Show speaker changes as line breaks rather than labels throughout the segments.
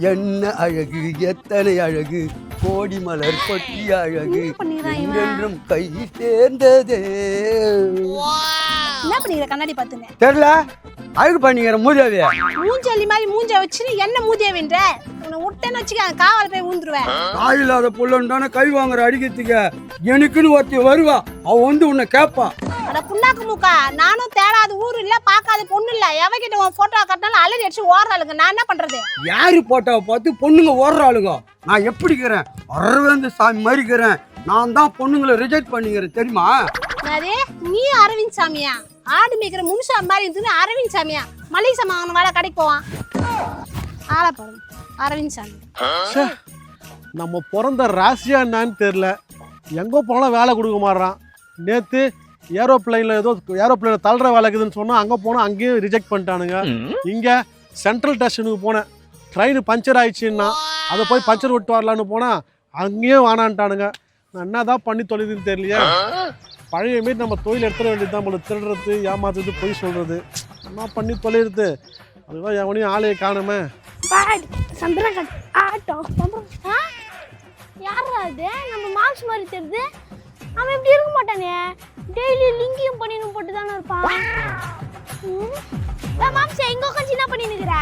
என்ன அழகு எத்தனை அழகு கோடி மலர் கொட்டி அழகு என்றும் கை சேர்ந்ததே.
என்ன பண்ணிக்கிற கண்ணாடி பார்த்துங்க
தெரியல அழகு பண்ணிக்கிற மூதேவிய
மூஞ்சலி மாதிரி மூஞ்ச வச்சுன்னு என்ன மூதேவின்ற உன்னை விட்டேன்னு வச்சுக்க காவல் போய் ஊந்துருவேன்.
காய் இல்லாத புள்ளன்னு கை வாங்குற அடிக்கிறதுக்கு எனக்குன்னு ஒருத்தி வருவா, அவ வந்து உன்னை கேட்பா.
அட புண்ணாக்கு மூக்கா, நானும் தேடாத ஊர் இல்ல பாக்காத பொண்ணு இல்ல, எவகிட்ட உன் போட்டோ கட்டினாலும் அலறி அடிச்சு ஓடுறாளுங்க. நான் என்ன பண்றது?
யாரு போட்டோவை பார்த்து பொண்ணுங்க ஓடுறாளுங்க? நான் எப்படிக்கிறேன் அரவிந்த் சாமி மாதிரிக்கிறேன். நான் தான் பொண்ணுங்களை ரிஜெக்ட் பண்ணிக்கிறேன் தெரியுமா?
அதே நீ அரவிந்த் சாமியா? ஆடு மேய்க்கிற முனுசா மாதிரி இருந்து அரவிந்த் சாமியா? மளிகை சாமான் வேலை கடைக்கு போவான் ஆளை பாருங்க அரவிந்த் சாமி.
நம்ம பிறந்த ராசியா என்னன்னு தெரியல, எங்கே போனாலும் வேலை கொடுக்க மாட்றான். நேற்று ஏரோப்ளைனில் ஏதோ ஏரோப்ளைனில் தள்ளுற வேலை இருக்குதுன்னு சொன்னால் அங்கே போனால் அங்கேயும் ரிஜெக்ட் பண்ணிட்டானுங்க. இங்கே சென்ட்ரல் ஸ்டேஷனுக்கு போனேன், ட்ரெயின் பஞ்சர் ஆயிடுச்சுன்னா அதை போய் பஞ்சர் விட்டு வரலான்னு போனால் அங்கேயும் வானான்ட்டானுங்க. நான் என்ன தான் பண்ணி தொலைதுன்னு தெரியலையே. பழைய மாரி நம்ம தொழில் எடுத்துட வேண்டியது தான் போல, திருடுறது ஏமாத்துறது பொய் சொல்கிறது என்ன பண்ணி தொலைகிறது. அதுதான் எவனையும் ஆளையை காணுமே.
யாரா அது? நம்ம மார்க்ஸ் மாதிரி தெரியுது. அவன் இப்படி இருக்க மாட்டானே, டெய்லி லிங்கியும் பண்ணின்னு போட்டு தானே இருப்பான். மாம்சா எங்க உட்காந்து என்ன பண்ணி நிக்கிறா?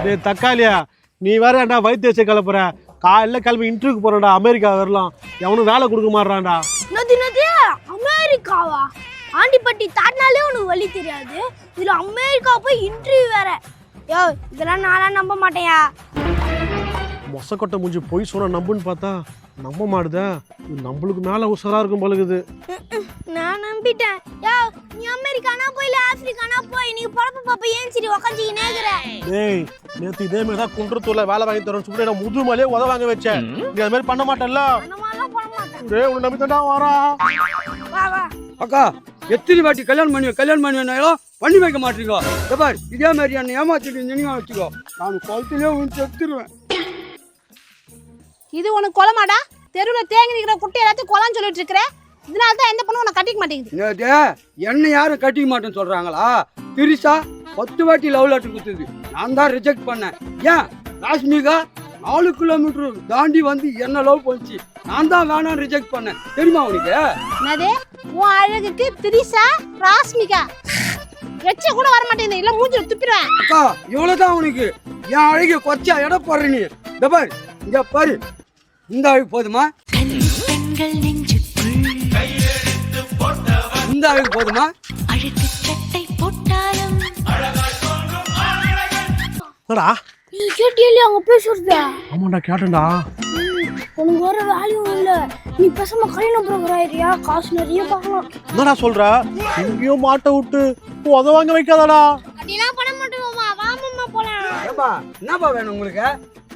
டேய் தக்காளியா, நீ வேற ஏன்டா வயிற்று வச்சு கிளப்புற? காலையில் கிளம்பி இன்டர்வியூக்கு போறடா, அமெரிக்கா வரலாம், எவனும் வேலை கொடுக்க மாட்டான்டா.
நதி நதி அமெரிக்காவா? ஆண்டிப்பட்டி தாட்டினாலே உனக்கு வழி தெரியாது, இதுல அமெரிக்கா போய் இன்டர்வியூ வேற. யோ இதெல்லாம் நான்லாம் நம்ப மாட்டேயா.
மொசக்கொட்டை முடிஞ்சு போய் சொன்னா நம்புன்னு பார்த்தா நம்ப மாட்டுதா. நம்மளுக்கு மேல உசரா இருக்கும் பழகுது.
நான் நம்பிட்டேன். யோ நீ அமெரிக்கானா போய் இல்ல ஆப்பிரிக்கானா போய், நீ பொழப்பு பாப்பா ஏன் சரி உட்காந்து நேக்குற?
டேய் நேத்து இதே மாதிரி தான் குன்றத்தூர்ல வேலை வாங்கி தரேன்னு சொல்லி நான் முதுமலையே உத வாங்க வச்சேன். நீ அது மாதிரி பண்ண மாட்டேல்ல?
அந்த மாதிரிலாம் பண்ண மாட்டேன்.
டேய் உன்னை நம்பி தான்டா வரா.
வா வா
அக்கா எத்தனை வாட்டி கல்யாணம் பண்ணி பண்ணி வைக்க மாட்டீங்க. பார் இதே மாதிரி என்ன ஏமாத்திட்டு நீங்க வச்சுக்கோ, நான் குளத்திலே வந்து செத்துருவேன்.
இது உனக்கு கொலமாடா? தெருவில் தேங்கி நிற்கிற குட்டி எல்லாத்தையும் கொலான்னு சொல்லிட்டு இருக்கிற, இதனால தான் எந்த பொண்ணும் உன்னை கட்டிக்க மாட்டேங்குது.
என்ன யாரும் கட்டிக்க மாட்டேன்னு சொல்றாங்களா? திரிசா 10 வாட்டி லவ் லெட்டர் கொடுத்தது, நான் தான் ரிஜெக்ட் பண்ணேன். ஏன் ராஷ்மிகா 4 கிலோமீட்டர் தாண்டி வந்து என்ன லவ் பண்ணிச்சு, நான் தான் வேணாம் ரிஜெக்ட் பண்ணேன் தெரியுமா உனக்கு?
என்னது உன் அழகுக்கு திரிசா ராஷ்மிகா வச்ச கூட வர மாட்டேங்குது, இல்ல மூஞ்சில துப்பிடுவேன்.
அக்கா இவ்வளவுதான் உனக்கு? என் அழகிய கொச்சா எடை போடுற நீ. இந்த பாரு இங்க பாரு, இந்த அழகு போதுமா? இந்த அழகு போதுமா?
என்னடா
நீ கேட்டியல அங்க பேசுறத?
ஆமாண்டா கேட்டேன்டா.
உனக்கு வர வேல்யூ இல்ல, நீ பேசாம கல்யாணம் ப்ரோக்கர் ஆயிரியா, காசு நிறைய பார்க்கலாம்.
என்னடா சொல்ற? இங்கேயும் மாட்டை விட்டு உத வாங்க வைக்காதடா.
அதெல்லாம் பண்ண மாட்டோமா, வாமாமா போலாம்.
ஏப்பா என்னப்பா வேணும் உங்களுக்கு?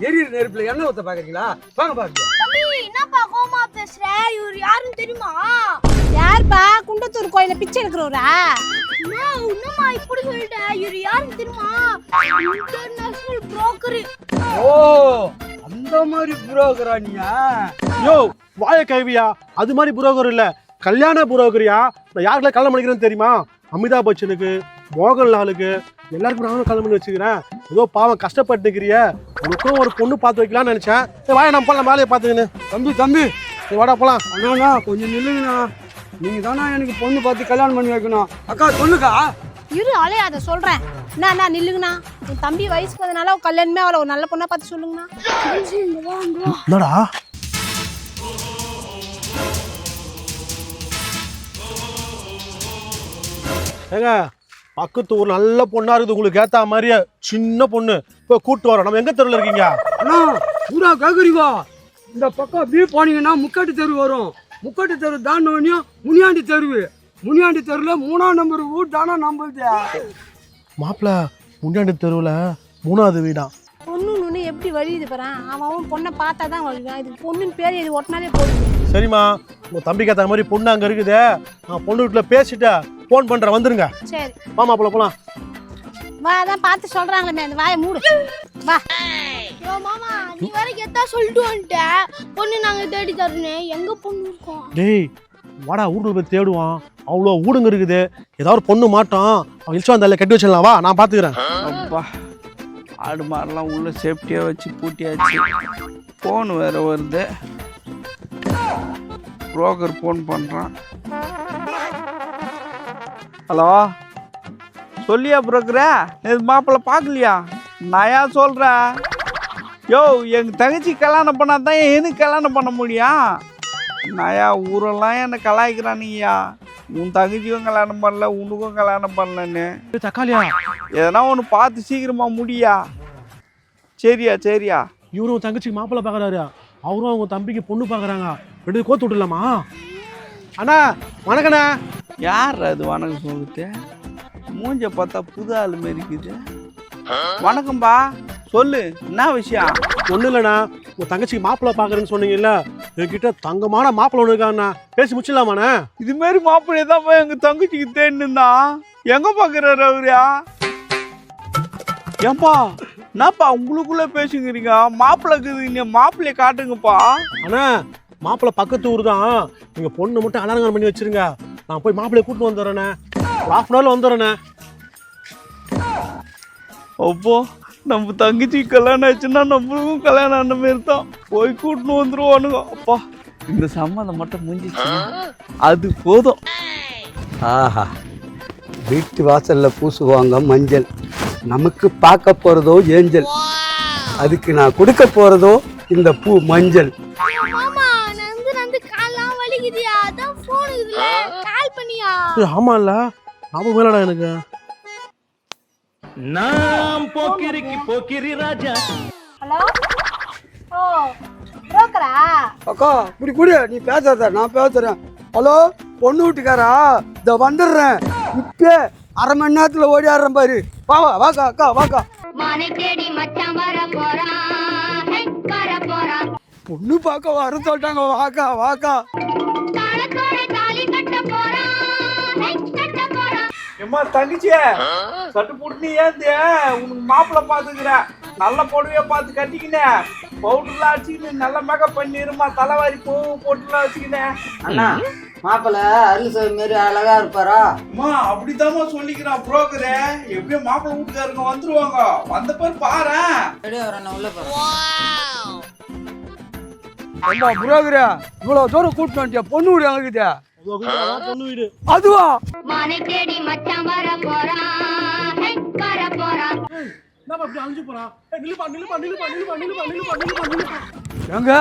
எரியிற நெருப்புல எண்ணெய் ஊத்த பாக்குறீங்களா? வாங்க பாருங்க.
தம்பி என்னப்பா கோமா பேசுற? இவர் யாருன்னு தெரியுமா?
யாருப்பா? குண்டத்தூர் கோயில பிச்சை எடுக்கிறவரா?
என்னம்மா இப்படி சொல்லிட்ட? இவர் யாருன்னு தெரியுமா? International broker.
ஓ அந்த மாதிரி புரோக்கரா நீயா?
யோ வாய கைவியா, அது மாதிரி புரோக்கர் இல்ல, கல்யாண புரோக்கரியா. நான் யாருக்கெல்லாம் கல்யாணம் பண்ணிக்கிறேன்னு தெரியுமா? அமிதாப் பச்சனுக்கு, மோகன்லாலுக்கு, எல்லாருக்கும் நானும் கல்யாணம் பண்ணி வச்சுக்கிறேன். ஏதோ பாவம் கஷ்டப்பட்டு இருக்கிறிய, உனக்கும் ஒரு பொண்ணு பார்த்து வைக்கலாம்னு நினைச்சேன். வாய நம்ம போலாம், வேலையை பார்த்துக்கின்னு.
தம்பி
வாடா போலாம்.
அண்ணா கொஞ்சம் நில்லுங்கண்ணா, நீங்க தானே எனக்கு பொண்ணு பார்த்து கல்யாணம் பண்ணி வைக்கணும். அக்கா சொல்லுக்கா.
இரு அலையாத சொல்றேன். என்ன நில்லுங்கண்ணா, என் தம்பி வயசுக்கு வந்தனால கல்யாணமே அவளை ஒரு நல்ல பொண்ணா பார்த்து சொல்லுங்கண்ணா.
என்னடா ஏங்க, பக்கத்து ஊர் நல்ல பொண்ணா இருக்குது, உங்களுக்கு ஏத்த மாதிரியே சின்ன பொண்ணு இப்போ கூட்டு வரோம். நம்ம எங்க தெருவில் இருக்கீங்க?
அண்ணா பூரா கேக்குறீவா? இந்த பக்கம் அப்படியே போனீங்கன்னா முக்காட்டு தெரு வரும். முக்காட்டு தெரு தாண்டவனியும் முனியாண்டி தெருவு. முனியாண்டி தெருல 3ஆம் நம்பர் வீடு தானே நம்புது.
மாப்பிள்ள முன்னாடி தெருவில் 3வது வீடா?
பொண்ணுன்னு எப்படி வழியுது பாரு. அவன் பொண்ணை பார்த்தா தான் வழிவான். இது பொண்ணுன்னு பேர் இது ஒட்டினாலே போதும்.
சரிம்மா, உங்க தம்பிக்கு ஏற்ற மாதிரி பொண்ணு அங்கே இருக்குது. நான் பொண்ணு வீட்டில் பேசிட்டு ஃபோன் பண்ணுறேன், வந்துருங்க.
சரி
மாப்பிள்ள போலாம்.
வா, அதான் பார்த்து சொல்றாங்களே, அந்த வாயை மூடு. வா.
யோ மாமா, நீ வேற கெத்தா சொல்லிட்டு வந்துட்ட, பொண்ணு நாங்க தேடி தரணும். எங்க பொண்ணு இருக்கோம்?
டேய் வாடா, ஊருக்குள்ள போய் தேடுவான். அவ்வளோ ஊடுங்க இருக்குது, ஏதாவது ஒரு பொண்ணு மாட்டோம். அவன் இழிச்சு வந்தால கட்டி வச்சிடலாம். வா, நான் பார்த்துக்கிறேன்.
அப்பா
ஆடு மாடெல்லாம் உள்ள சேஃப்டியாக வச்சு பூட்டியாச்சு. ஃபோன் வேறு வருது. புரோக்கர் ஃபோன் பண்ணுறான். ஹலோ, சொல்லியா புரோக்கரா? இது மாப்பிள்ளை பார்க்கலையா? நான் ஏன் சொல்கிறேன்? யோ, எங்கள் தங்கச்சி கல்யாணம் பண்ணால் தான் எனக்கு கல்யாணம் பண்ண முடியும். நாயா ஊரெல்லாம் என்னை கலாய்க்கிறானுங்கய்யா. உன் தங்கச்சியும் கல்யாணம் பண்ணல, உனக்கும் கல்யாணம் பண்ணலன்னு.
தக்காளியா
எதனா ஒன்று பார்த்து சீக்கிரமா முடியா. சரியா
இவரும் உன் தங்கச்சிக்கு மாப்பிள்ளை பார்க்குறாரு, அவரும் அவங்க தம்பிக்கு பொண்ணு பார்க்குறாங்க. ரெண்டு கோத்து விட்டுலாமா? அண்ணா வணக்கண்ணா.
யார் அது வணக்கம் சொல்லுது? மூஞ்ச பார்த்தா புது ஆள் மாரி இருக்குது. வணக்கம்பா, சொல்லு என்ன விஷயம்?
ஒன்றும் இல்லைண்ணா, உங்கள் தங்கச்சிக்கு மாப்பிள்ளை பார்க்குறேன்னு சொன்னீங்கல்ல, என்கிட்ட தங்கமான மாப்பிள்ளை ஒன்று இருக்காண்ணா, பேசி முடிச்சிடலாமாண்ணே?
இது மாதிரி மாப்பிள்ளை தான் எங்க தங்கச்சிக்கு தேடினா. எங்க பாக்குறாரு அவரா? ஏன்பா என்னப்பா உங்களுக்குள்ள பேசுங்கிறீங்க? மாப்பிள்ளைக்குது, மாப்பிள்ளைய காட்டுங்கப்பா.
அண்ணா மாப்பிள்ளை பக்கத்து ஊர் தான், நீங்கள் பொண்ணு மட்டும் அலங்காரம் பண்ணி வச்சிருங்க, நான் போய் மாப்பிள்ளைய கூப்பிட்டு வந்துடுறேண்ணே. ஒரு 1/2 வந்துடுறேண்ணே.
அப்போ நம்ம தங்கச்சி கல்யாணம் ஆச்சுன்னா நம்மளுக்கும் கல்யாணம் ஆன மாரி தான். போய் கூட்டின்னு வந்துருவானுங்க. அப்பா இந்த சம்மந்தம் மட்டும் முடிஞ்சிச்சு, அது போதும்.
ஆஹா, வீட்டு வாசல்ல பூசுவாங்க மஞ்சள், நமக்கு பார்க்க போறதோ ஏஞ்சல், அதுக்கு நான் கொடுக்க போறதோ இந்த பூ மஞ்சள்.
மாமா நந்து கால்லாம் வலிக்குதியா, அதான் ஃபோன் இதுல கால் பண்ணியா.
ஆமா இல்லை ஞாபகம் மேலடா எனக்கு.
நாம் போக்கிரி ராஜா.
ஹலோ, ஓ புரோக்கரா?
அக்கா இப்படி கூட நீ பேசாத, நான் பேசுறேன். ஹலோ, பொண்ணு வீட்டுக்காரா? இதை வந்துடுறேன் இப்பே, 1/2 மணி நேரத்தில் ஓடிடுறேன் பாரு. வாக்கா அக்கா வாக்கா. பொண்ணு பார்க்க வர சொல்லிட்டாங்க, வாக்கா.
ஏம்மா தங்கச்சியே, சட்டு புட்டு ஏந்து உனக்கு மாப்பிள்ளை பாத்துக்கிறேன். நல்ல பொடவையா பார்த்து கட்டிக்கினேன், பவுடர்லாம் அடிச்சுக்கின்னு நல்ல மேக்கப் பண்ணிருமா, தலைவாரி பூ போட்டுலாம் வச்சுக்கினேன்.
அண்ணா மாப்பிள்ள அருள்சாமி மாரி அழகா இருப்பாரா?
அம்மா அப்படித்தாம்மா சொல்லிக்கிறான் புரோக்கரு. எப்படியும் மாப்பிள்ளை வீட்டுக்காரங்க வந்துருவாங்க, வந்த பேர் பாரு.
உள்ள போறேன்.
புரோக்கரே, இவ்வளவு தூரம் கூட்டிட்டு வந்துட்டியா? பொண்ணு வீடு எங்க இருக்குது?
பொண்ணு வீடு
அதுவா? எங்க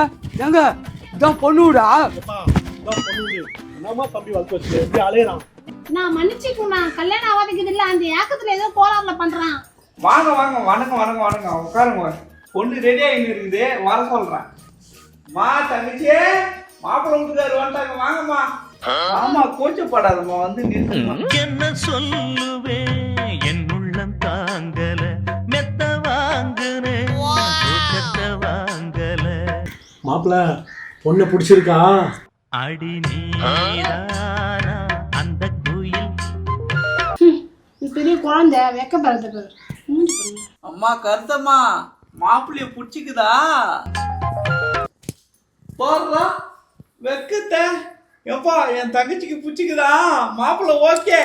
இதான் பொண்ணு வீடா?
நான் மன்னிச்சுக்குண்ணா, கல்யாணம் ஆகாதுக்குது இல்ல, அந்த ஏக்கத்துல ஏதோ கோளாறுல பண்றான்.
வாங்க வணக்கம் உட்காருங்க. பொண்ணு ரெடி ஆகின்னு இருக்குது, வர சொல்றேன். மா தங்கச்சியே, மாப்பிள்ளை வீட்டுக்காரு வந்துட்டாங்க, வாங்கம்மா. ஆமா கொஞ்சம் படாதம்மா, வந்து நிறுத்துமா.
என்ன சொல்லுவேன், என் உள்ளம் தாங்கல, மெத்த வாங்குனே வாங்கல.
மாப்பிள்ளை பொண்ணு பிடிச்சிருக்கா?
அடி நீதானா அந்த குயில்.
பெரிய குழந்தை வெக்கப்படுறது.
அம்மா கருத்தம்மா, மாப்பிள்ளைய பிடிச்சிக்குதா? போடுறா வெக்கத்த. எப்பா என் தங்கச்சிக்கு பிடிச்சிக்குதா? மாப்பிள்ளை ஓகே.